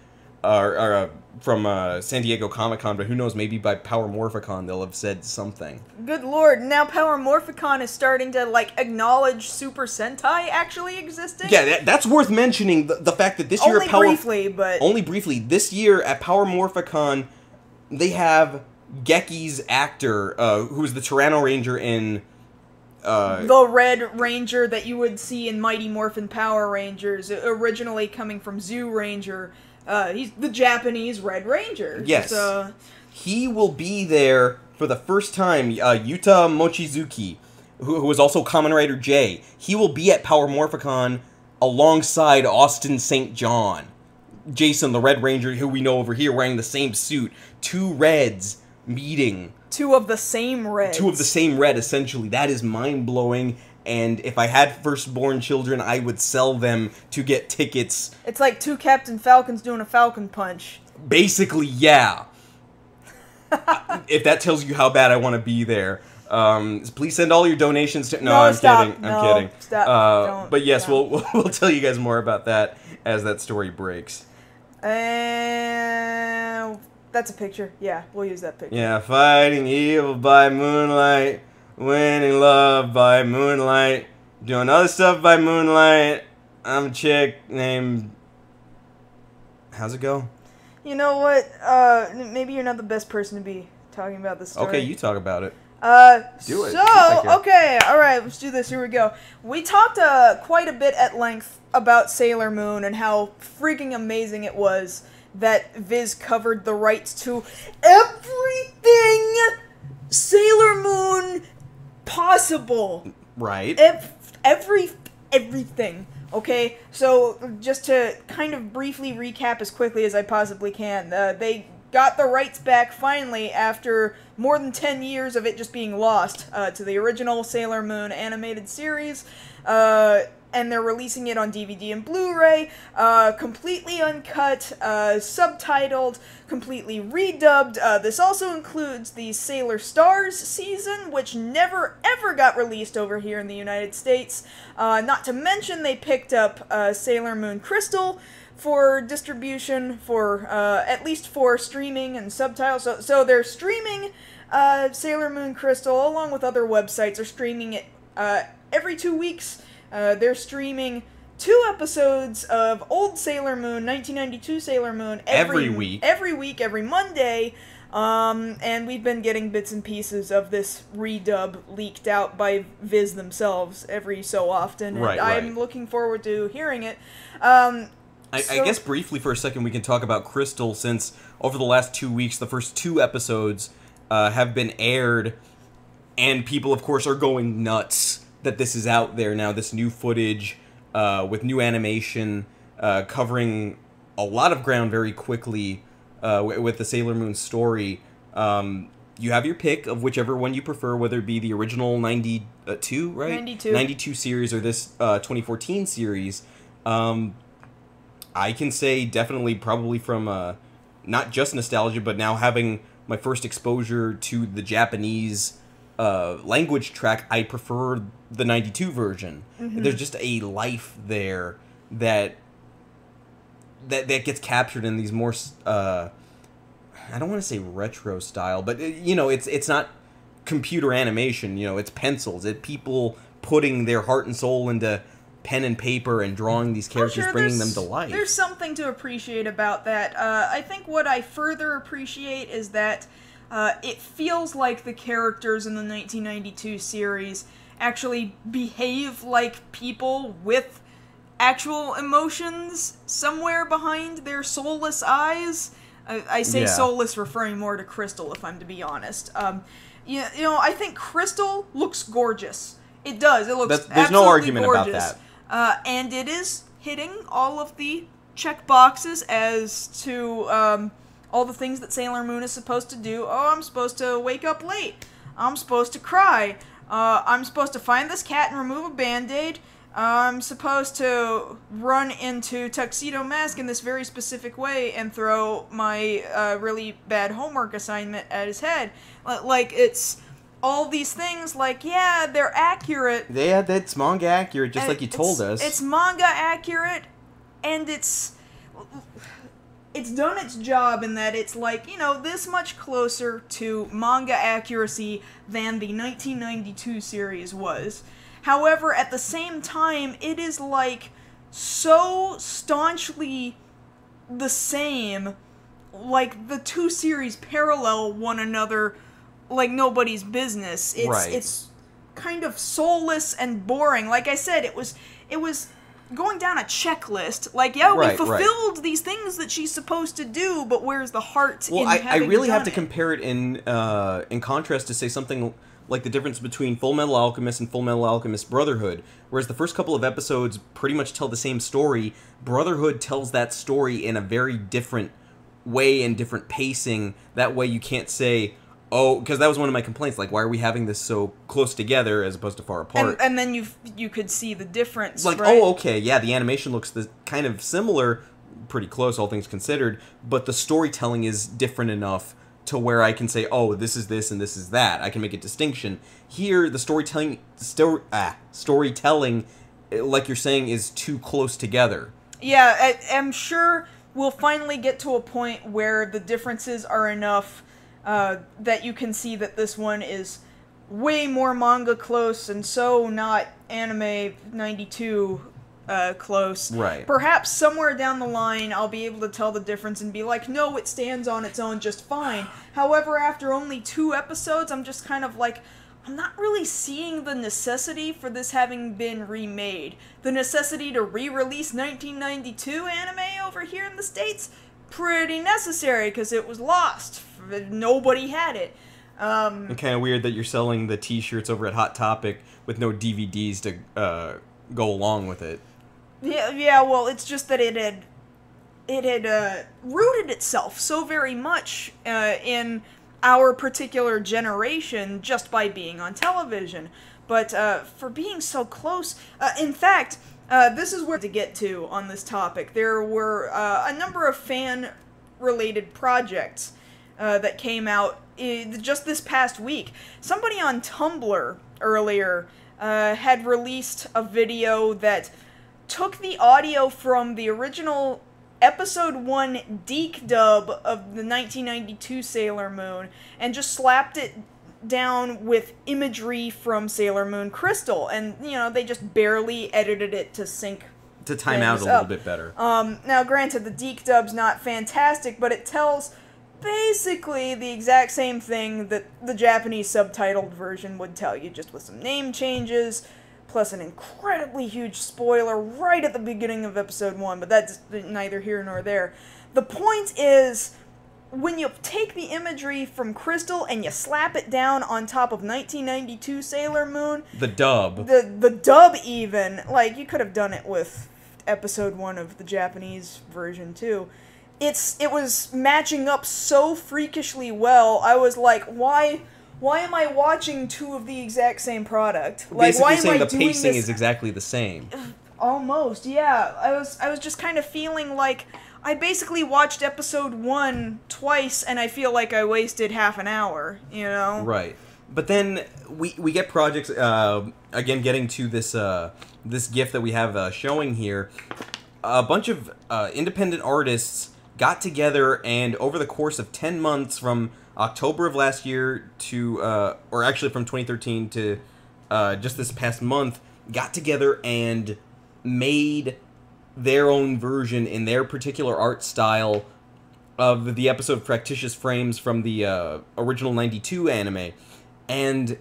from San Diego Comic-Con, but who knows, maybe by Power Morphicon they'll have said something. Good lord, now Power Morphicon is starting to, acknowledge Super Sentai actually existing? Yeah, that's worth mentioning, the fact that this year... Only briefly. This year at Power Morphicon, they have Geki's actor, who's the Tyranno Ranger in... the Red Ranger that you would see in Mighty Morphin Power Rangers, originally coming from Zoo Ranger. He's the Japanese Red Ranger. Yes. He will be there for the first time. Yuta Mochizuki, who was also Kamen Rider J, he will be at Power Morphicon alongside Austin St. John. Jason, the Red Ranger, who we know over here, wearing the same suit. Two Reds meeting. Two of the same red, essentially. That is mind-blowing. And if I had firstborn children, I would sell them to get tickets. It's like two Captain Falcons doing a Falcon Punch. Basically, yeah. If that tells you how bad I want to be there. Please send all your donations to... No, I'm stop. kidding. I'm kidding. Stop. But yes, we'll tell you guys more about that as that story breaks. And that's a picture. Yeah, we'll use that picture. Yeah, fighting evil by moonlight, winning love by moonlight, doing other stuff by moonlight. I'm a chick named... How's it go? You know what? Maybe you're not the best person to be talking about this story. Okay, you talk about it. Do it. So, okay, alright, let's do this. Here we go. We talked quite a bit at length about Sailor Moon and how freaking amazing it was that Viz covered the rights to everything Sailor Moon possible. Right. Everything. Okay, so just to kind of briefly recap as quickly as I possibly can, they got the rights back finally after more than 10 years of it just being lost to the original Sailor Moon animated series, and they're releasing it on DVD and Blu-ray, completely uncut, subtitled, completely redubbed. This also includes the Sailor Stars season, which never ever got released over here in the United States. Not to mention they picked up Sailor Moon Crystal for distribution, for at least for streaming and subtitles. So they're streaming Sailor Moon Crystal along with other websites. Are streaming it every 2 weeks. They're streaming 2 episodes of old Sailor Moon, 1992 Sailor Moon, every week, every Monday, and we've been getting bits and pieces of this redub leaked out by Viz themselves every so often, and I'm looking forward to hearing it. I guess briefly for a second we can talk about Crystal, since over the last 2 weeks the first 2 episodes have been aired, and people of course are going nuts that this is out there now, this new footage with new animation covering a lot of ground very quickly with the Sailor Moon story. You have your pick of whichever one you prefer, whether it be the original 92, right? 92 series or this 2014 series. I can say definitely probably from not just nostalgia, but now having my first exposure to the Japanese language track, I prefer the 92 version. Mm-hmm. There's just a life there that gets captured in these more I don't want to say retro style, but you know, it's not computer animation, you know, it's pencils. It's people putting their heart and soul into pen and paper and drawing these characters, bringing them to life. There's something to appreciate about that. I think what I further appreciate is that it feels like the characters in the 1992 series actually behave like people with actual emotions somewhere behind their soulless eyes. I say soulless referring more to Crystal, if I'm to be honest. You know, I think Crystal looks gorgeous. It does. It looks There's no argument gorgeous. About that. And it is hitting all of the check boxes as to all the things that Sailor Moon is supposed to do. Oh, I'm supposed to wake up late. I'm supposed to cry. I'm supposed to find this cat and remove a Band-Aid. I'm supposed to run into Tuxedo Mask in this very specific way and throw my really bad homework assignment at his head. Like, it's all these things, like, yeah, they're accurate. Yeah, that's manga accurate, just like you told us. It's manga accurate, and it's done its job in that it's like, you know, this much closer to manga accuracy than the 1992 series was. However, at the same time, it is like so staunchly the same, like the 2 series parallel one another like nobody's business. It's kind of soulless and boring. Like I said, it was going down a checklist. Like, yeah, we fulfilled these things that she's supposed to do, but where's the heart in having I really have to it? compare it in contrast to say something like the difference between Full Metal Alchemist and Full Metal Alchemist Brotherhood. Whereas the first couple of episodes pretty much tell the same story, Brotherhood tells that story in a very different way and different pacing. That way you can't say, oh, because that was one of my complaints, like, why are we having this so close together as opposed to far apart? And then you could see the difference, like, right? oh, okay, yeah, the animation looks kind of similar, pretty close, all things considered, but the storytelling is different enough to where I can say, oh, this is this and this is that. I can make a distinction. Here, the storytelling, like you're saying, is too close together. Yeah, I'm sure we'll finally get to a point where the differences are enough that you can see that this one is way more manga close and so not anime 92 close. Right. Perhaps somewhere down the line I'll be able to tell the difference and be like, no, it stands on its own just fine. However, after only 2 episodes, I'm just kind of like, I'm not really seeing the necessity for this having been remade. The necessity to re-release 1992 anime over here in the States? Pretty necessary, because it was lost. Nobody had it. It's kind of weird that you're selling the t-shirts over at Hot Topic with no DVDs to go along with it. Yeah, well, it's just that it had rooted itself so very much in our particular generation just by being on television. But for being so close, in fact, this is where to get to on this topic. There were a number of fan-related projects that came out just this past week. Somebody on Tumblr earlier had released a video that took the audio from the original Episode 1 Deke dub of the 1992 Sailor Moon and just slapped it down with imagery from Sailor Moon Crystal, and, you know, they just barely edited it to sync to time out a little bit better. Now, granted, the Deke dub's not fantastic, but it tells basically the exact same thing that the Japanese subtitled version would tell you, just with some name changes, plus an incredibly huge spoiler right at the beginning of Episode 1, but that's neither here nor there. The point is, when you take the imagery from Crystal and you slap it down on top of 1992 Sailor Moon... The dub. The dub, even. Like, you could have done it with Episode 1 of the Japanese version, too. It was matching up so freakishly well, I was like, why am I watching 2 of the exact same product? Like, basically why am saying I the doing pacing this? is exactly the same. Almost, yeah. I was just kind of feeling like I basically watched Episode 1 twice, and I feel like I wasted half an hour, you know? Right. But then we get projects, again, getting to this this GIF that we have showing here. A bunch of independent artists got together, and over the course of 10 months from October of last year to, or actually from 2013 to just this past month, got together and made their own version in their particular art style of the episode Fractitious Frames from the original 92 anime. And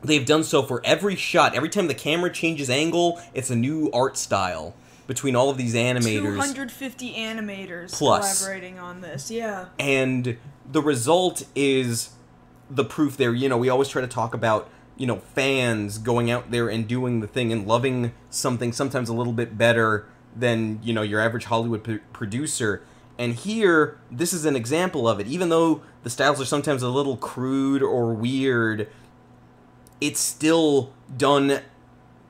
they've done so for every shot. Every time the camera changes angle, it's a new art style between all of these animators. 250 animators plus collaborating on this, yeah. And the result is the proof there. You know, we always try to talk about, you know, fans going out there and doing the thing and loving something sometimes a little bit better than, you know, your average Hollywood producer. And here, this is an example of it. Even though the styles are sometimes a little crude or weird, it's still done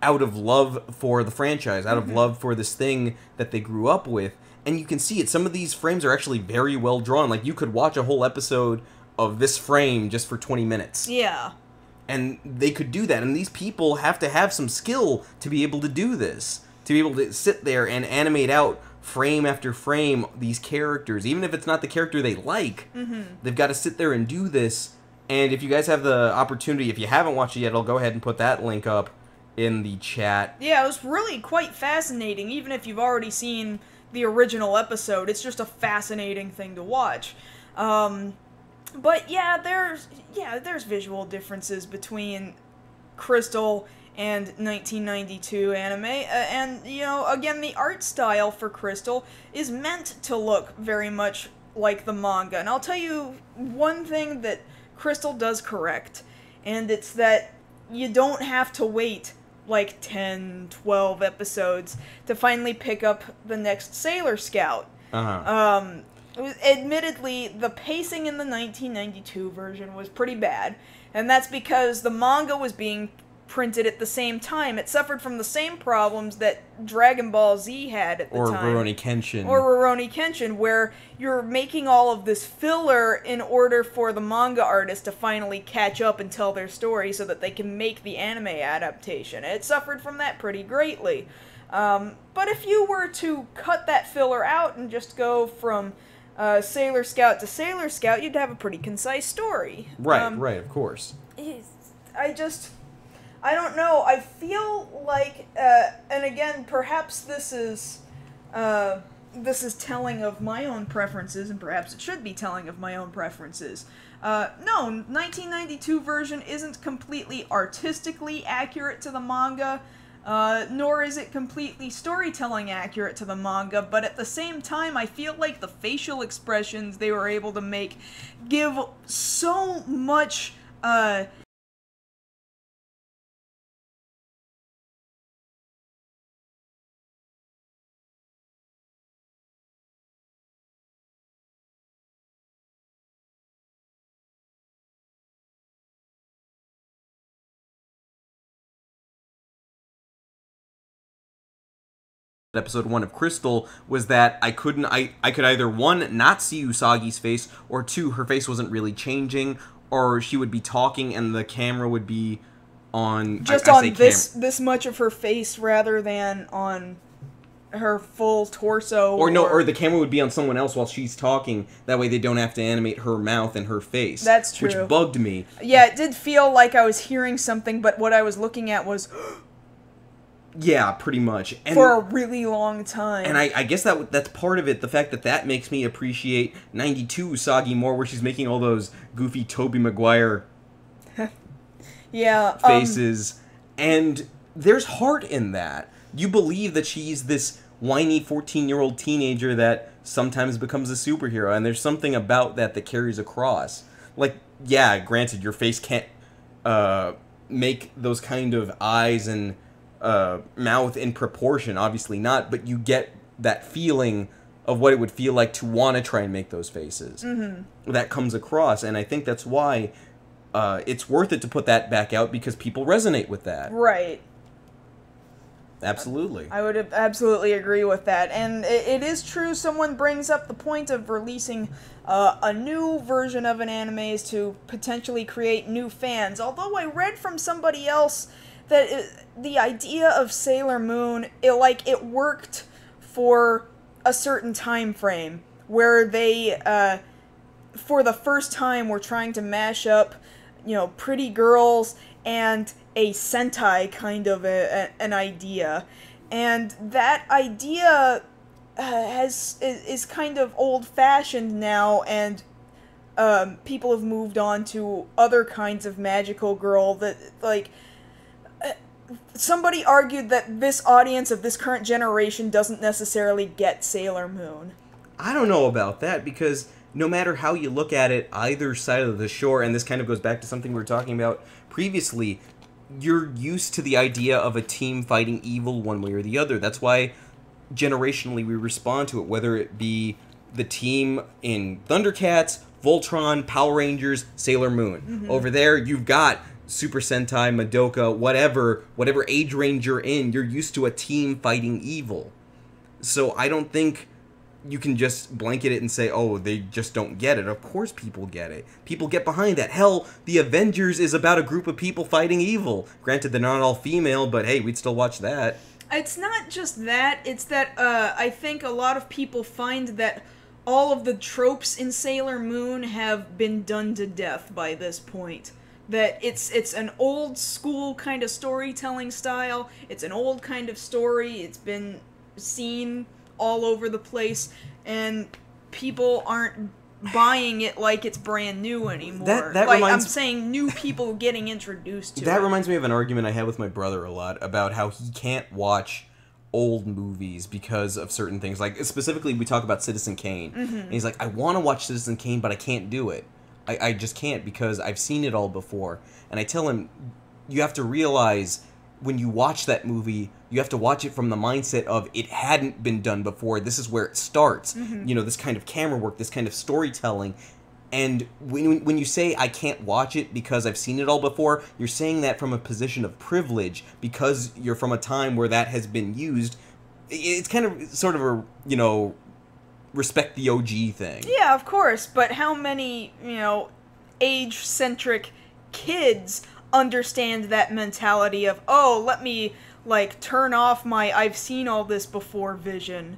out of love for the franchise, out of love for this thing that they grew up with. And you can see it. Some of these frames are actually very well drawn. Like, you could watch a whole episode of this frame just for 20 minutes. Yeah. And they could do that. And these people have to have some skill to be able to do this. To be able to sit there and animate out frame after frame these characters. Even if it's not the character they like, they've got to sit there and do this. And if you guys have the opportunity, if you haven't watched it yet, I'll go ahead and put that link up in the chat. Yeah, it was really quite fascinating, even if you've already seen the original episode. It's just a fascinating thing to watch. But yeah, there's visual differences between Crystal and 1992 anime, and, you know, again, the art style for Crystal is meant to look very much like the manga. And I'll tell you one thing that Crystal does correct, and it's that you don't have to wait like 10, 12 episodes to finally pick up the next Sailor Scout. Admittedly, the pacing in the 1992 version was pretty bad, and that's because the manga was being printed at the same time. It suffered from the same problems that Dragon Ball Z had at the time. Or Rurouni Kenshin. Or Rurouni Kenshin, where you're making all of this filler in order for the manga artist to finally catch up and tell their story so that they can make the anime adaptation. It suffered from that pretty greatly. But if you were to cut that filler out and just go from Sailor Scout to Sailor Scout, you'd have a pretty concise story. Right, of course. I don't know. I feel like, and again, perhaps this is telling of my own preferences, and perhaps it should be telling of my own preferences. No, 1992 version isn't completely artistically accurate to the manga, nor is it completely storytelling accurate to the manga, but at the same time, I feel like the facial expressions they were able to make give so much, episode 1 of Crystal was that I could either 1 not see Usagi's face, or 2 her face wasn't really changing, or she would be talking and the camera would be on this much of her face rather than on her full torso, or the camera would be on someone else while she's talking. That way they don't have to animate her mouth and her face. That's true. Which bugged me. Yeah, it did feel like I was hearing something, but what I was looking at was yeah, pretty much. And for a really long time. And I guess that's part of it, the fact that makes me appreciate 92 Usagi more, where she's making all those goofy Tobey Maguire yeah, faces. And there's heart in that. You believe that she's this whiny 14-year-old teenager that sometimes becomes a superhero, and there's something about that carries across. Like, yeah, granted, your face can't make those kind of eyes and mouth in proportion, obviously not, but you get that feeling of what it would feel like to want to try and make those faces. Mm-hmm. That comes across, and I think that's why it's worth it to put that back out, because people resonate with that. Right. Absolutely. I would absolutely agree with that. And it is true, someone brings up the point of releasing a new version of an anime is to potentially create new fans. Although I read from somebody else that the idea of Sailor Moon, it worked for a certain time frame, where they, for the first time, were trying to mash up, pretty girls and a Sentai kind of an idea. And that idea is kind of old-fashioned now, and people have moved on to other kinds of magical girl that, somebody argued that this audience of this current generation doesn't necessarily get Sailor Moon. I don't know about that, because no matter how you look at it, either side of the shore, and this kind of goes back to something we were talking about previously, you're used to the idea of a team fighting evil one way or the other. That's why generationally we respond to it, whether it be the team in Thundercats, Voltron, Power Rangers, Sailor Moon. Mm-hmm. Over there, you've got Super Sentai, Madoka, whatever age range you're in, you're used to a team fighting evil. So I don't think you can just blanket it and say, oh, they just don't get it. Of course people get it. People get behind that. Hell, the Avengers is about a group of people fighting evil. Granted, they're not all female, but hey, we'd still watch that. It's not just that, it's that I think a lot of people find that all of the tropes in Sailor Moon have been done to death by this point. That it's an old school kind of storytelling style, it's an old kind of story, it's been seen all over the place, and people aren't buying it like it's brand new anymore. I'm saying new people getting introduced to it. That reminds me of an argument I had with my brother a lot about how he can't watch old movies because of certain things. Like, specifically, we talk about Citizen Kane. Mm-hmm. And he's like, I want to watch Citizen Kane, but I can't do it. I just can't, because I've seen it all before. And I tell him, you have to realize, when you watch that movie, you have to watch it from the mindset of it hadn't been done before. This is where it starts. Mm-hmm. This kind of camera work, this kind of storytelling. And when you say I can't watch it because I've seen it all before, you're saying that from a position of privilege because you're from a time where that has been used. It's kind of sort of a, respect the OG thing. Yeah, of course, but how many, age-centric kids understand that mentality of, oh, let me, turn off my I've seen all this before vision?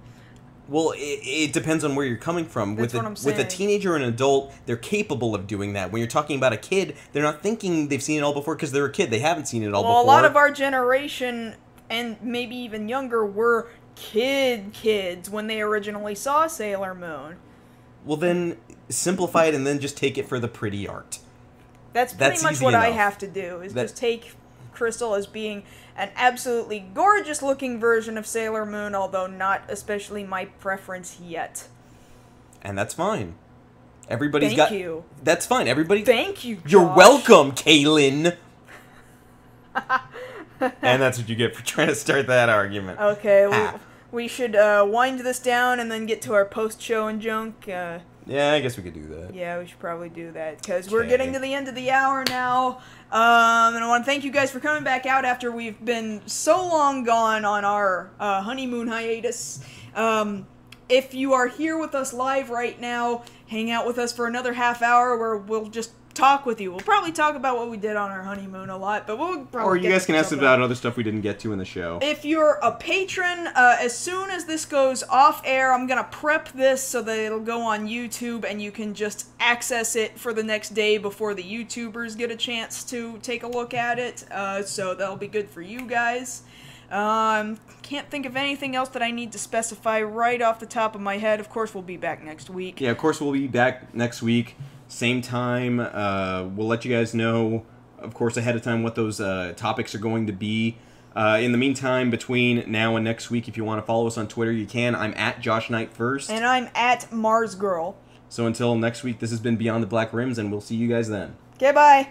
Well, it depends on where you're coming from. That's what I'm saying. With a teenager and an adult, they're capable of doing that. When you're talking about a kid, they're not thinking they've seen it all before because they're a kid. They haven't seen it all before. Well, a lot of our generation, and maybe even younger, were kids when they originally saw Sailor Moon. Well, then simplify it and then just take it for the pretty art. That's pretty much what I have to do, is just take Crystal as being an absolutely gorgeous-looking version of Sailor Moon, although not especially my preference yet. And that's fine. Everybody's Thank you. That's fine. Everybody. Thank you, Josh. You're welcome, Kaylin. And that's what you get for trying to start that argument. Okay, we should wind this down and then get to our post-show and junk. Yeah, I guess we could do that. Yeah, we should probably do that, because we're getting to the end of the hour now. And I want to thank you guys for coming back out after we've been so long gone on our honeymoon hiatus. If you are here with us live right now, hang out with us for another half hour where we'll just talk with you. We'll probably talk about what we did on our honeymoon a lot, but we'll probably Or you guys can ask about other stuff we didn't get to in the show. If you're a patron, as soon as this goes off air, I'm going to prep this so that it'll go on YouTube and you can just access it for the next day before the YouTubers get a chance to take a look at it. So that'll be good for you guys. Can't think of anything else that I need to specify right off the top of my head. Of course, we'll be back next week. Yeah, of course we'll be back next week. Same time. We'll let you guys know, of course, ahead of time what those topics are going to be. In the meantime, between now and next week, if you want to follow us on Twitter, you can. I'm at Josh Knight First. And I'm at Mars Girl. So until next week, this has been Beyond the Black Rims, and we'll see you guys then. Okay, bye.